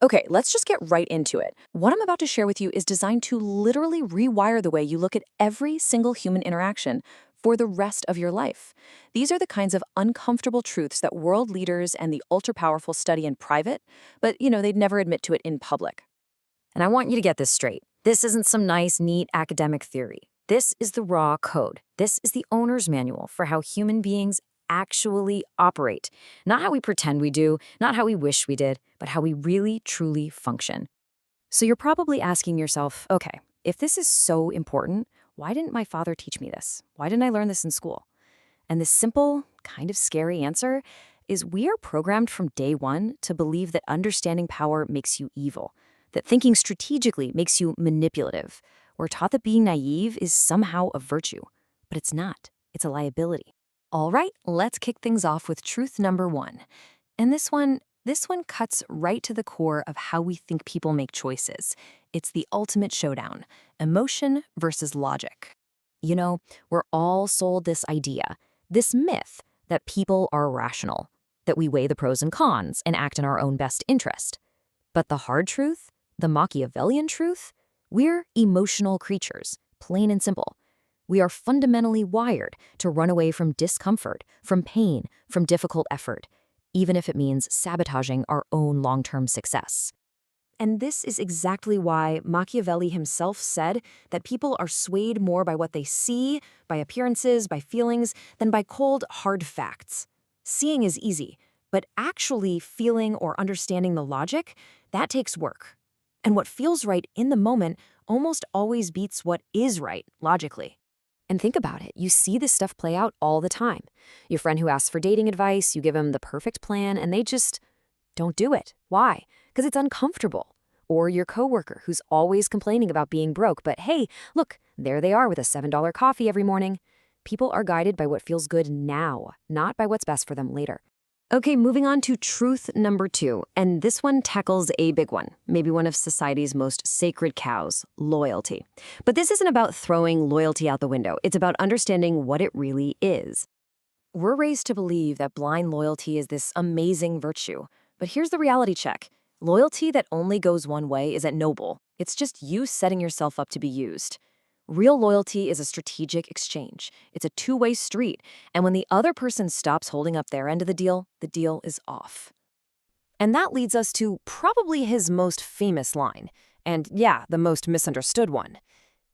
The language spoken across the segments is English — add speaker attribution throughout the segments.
Speaker 1: Okay, let's just get right into it. What I'm about to share with you is designed to literally rewire the way you look at every single human interaction for the rest of your life. These are the kinds of uncomfortable truths that world leaders and the ultra powerful study in private, but they'd never admit to it in public.
Speaker 2: And I want you to get this straight. This isn't some nice, neat academic theory. This is the raw code. This is the owner's manual for how human beings actually operate. Not how we pretend we do, not how we wish we did, but how we really, truly function. So you're probably asking yourself, okay, if this is so important, why didn't my father teach me this? Why didn't I learn this in school? And the simple, kind of scary answer is we are programmed from day one to believe that understanding power makes you evil, that thinking strategically makes you manipulative. We're taught that being naive is somehow a virtue, but it's not. It's a liability. All right, let's kick things off with truth number one. And this one cuts right to the core of how we think people make choices. It's the ultimate showdown, emotion versus logic. We're all sold this idea, this myth that people are rational, that we weigh the pros and cons and act in our own best interest. But the hard truth, the Machiavellian truth, we're emotional creatures, plain and simple. We are fundamentally wired to run away from discomfort, from pain, from difficult effort, even if it means sabotaging our own long-term success. And this is exactly why Machiavelli himself said that people are swayed more by what they see, by appearances, by feelings, than by cold, hard facts. Seeing is easy, but actually feeling or understanding the logic, that takes work. And what feels right in the moment almost always beats what is right logically. And think about it. You see this stuff play out all the time. Your friend who asks for dating advice, you give them the perfect plan, and they just don't do it. Why? Because it's uncomfortable. Or your coworker who's always complaining about being broke, but hey, look, there they are with a $7 coffee every morning. People are guided by what feels good now, not by what's best for them later. Okay, moving on to truth number two, and this one tackles a big one, maybe one of society's most sacred cows, loyalty. But this isn't about throwing loyalty out the window. It's about understanding what it really is. We're raised to believe that blind loyalty is this amazing virtue. But here's the reality check. Loyalty that only goes one way isn't noble. It's just you setting yourself up to be used. Real loyalty is a strategic exchange. It's a two-way street, and when the other person stops holding up their end of the deal is off. And that leads us to probably his most famous line, and yeah, the most misunderstood one.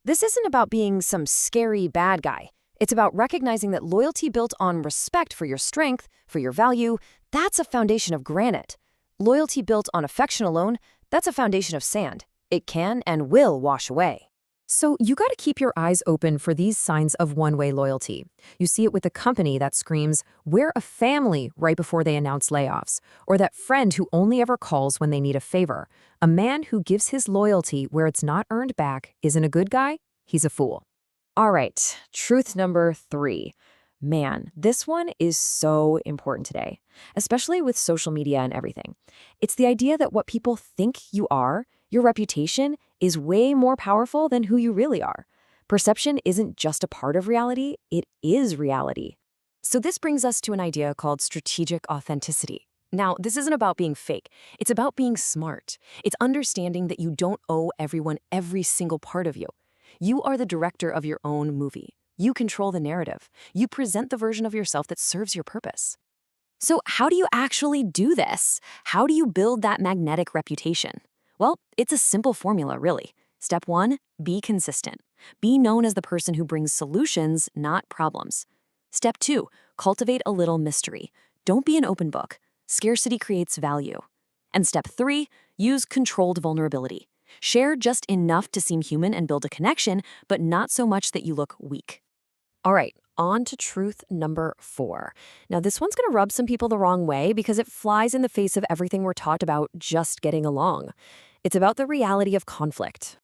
Speaker 2: This isn't about being some scary bad guy. It's about recognizing that loyalty built on respect for your strength, for your value, that's a foundation of granite. Loyalty built on affection alone, that's a foundation of sand. It can and will wash away. So you got to keep your eyes open for these signs of one-way loyalty. You see it with a company that screams, "We're a family," right before they announce layoffs, or that friend who only ever calls when they need a favor. A man who gives his loyalty where it's not earned back isn't a good guy, he's a fool. All right, truth number three. Man, this one is so important today, especially with social media and everything. It's the idea that what people think you are, your reputation, is way more powerful than who you really are. Perception isn't just a part of reality, it is reality. So this brings us to an idea called strategic authenticity. Now, this isn't about being fake. It's about being smart. It's understanding that you don't owe everyone every single part of you. You are the director of your own movie. You control the narrative. You present the version of yourself that serves your purpose. So how do you actually do this? How do you build that magnetic reputation? Well, it's a simple formula, really. Step one, be consistent. Be known as the person who brings solutions, not problems. Step two, cultivate a little mystery. Don't be an open book. Scarcity creates value. And step three, use controlled vulnerability. Share just enough to seem human and build a connection, but not so much that you look weak. All right, on to truth number four. Now, this one's going to rub some people the wrong way because it flies in the face of everything we're taught about just getting along. It's about the reality of conflict.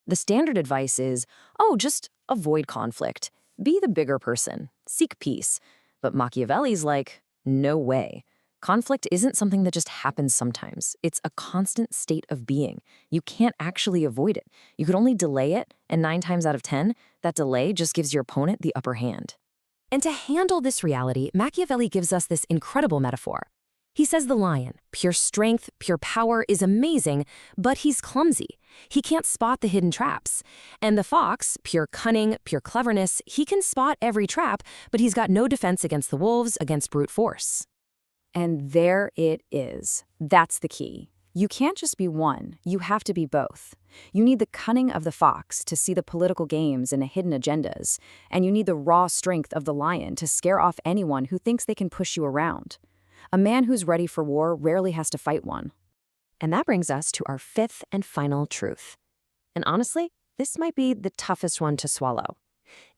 Speaker 2: The standard advice is, oh, just avoid conflict. Be the bigger person. Seek peace. But Machiavelli's like, no way. Conflict isn't something that just happens sometimes. It's a constant state of being. You can't actually avoid it. You could only delay it, and 9 times out of 10, that delay just gives your opponent the upper hand. And to handle this reality, Machiavelli gives us this incredible metaphor.
Speaker 1: He says the lion, pure strength, pure power, is amazing, but he's clumsy. He can't spot the hidden traps. And the fox, pure cunning, pure cleverness, he can spot every trap, but he's got no defense against the wolves, against brute force.
Speaker 2: And there it is. That's the key. You can't just be one, you have to be both. You need the cunning of the fox to see the political games and the hidden agendas, and you need the raw strength of the lion to scare off anyone who thinks they can push you around. A man who's ready for war rarely has to fight one.
Speaker 1: And that brings us to our fifth and final truth. And honestly, this might be the toughest one to swallow.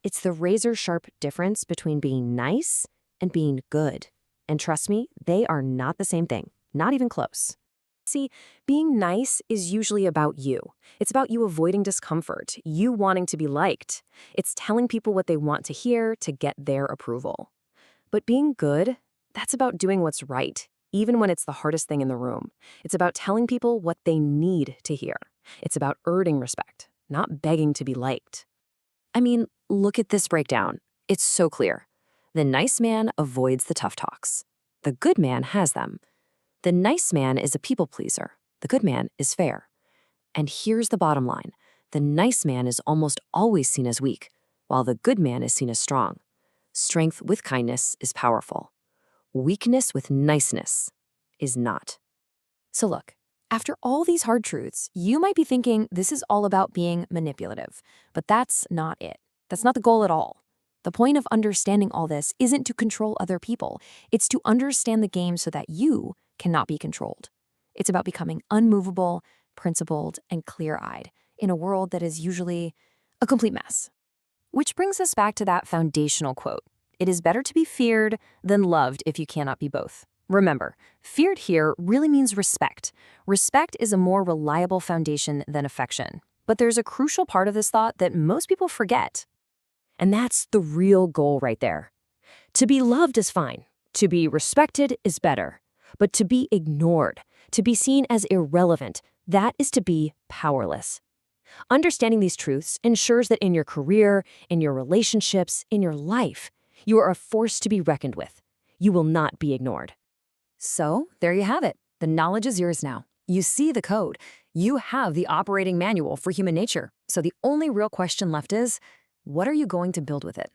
Speaker 1: It's the razor-sharp difference between being nice and being good. And trust me, they are not the same thing, not even close. See, being nice is usually about you. It's about you avoiding discomfort, you wanting to be liked. It's telling people what they want to hear to get their approval. But being good, that's about doing what's right, even when it's the hardest thing in the room. It's about telling people what they need to hear. It's about earning respect, not begging to be liked. I mean, look at this breakdown. It's so clear. The nice man avoids the tough talks. The good man has them. The nice man is a people pleaser. The good man is fair. And here's the bottom line. The nice man is almost always seen as weak, while the good man is seen as strong. Strength with kindness is powerful. Weakness with niceness is not. So look, after all these hard truths, you might be thinking this is all about being manipulative, but that's not it. That's not the goal at all. The point of understanding all this isn't to control other people. It's to understand the game so that you cannot be controlled. It's about becoming unmovable, principled, and clear-eyed in a world that is usually a complete mess. Which brings us back to that foundational quote. It is better to be feared than loved if you cannot be both. Remember, feared here really means respect. Respect is a more reliable foundation than affection. But there's a crucial part of this thought that most people forget. And that's the real goal right there. To be loved is fine. To be respected is better. But to be ignored, to be seen as irrelevant, that is to be powerless. Understanding these truths ensures that in your career, in your relationships, in your life, you are a force to be reckoned with. You will not be ignored. So, there you have it. The knowledge is yours now. You see the code. You have the operating manual for human nature. So the only real question left is, what are you going to build with it?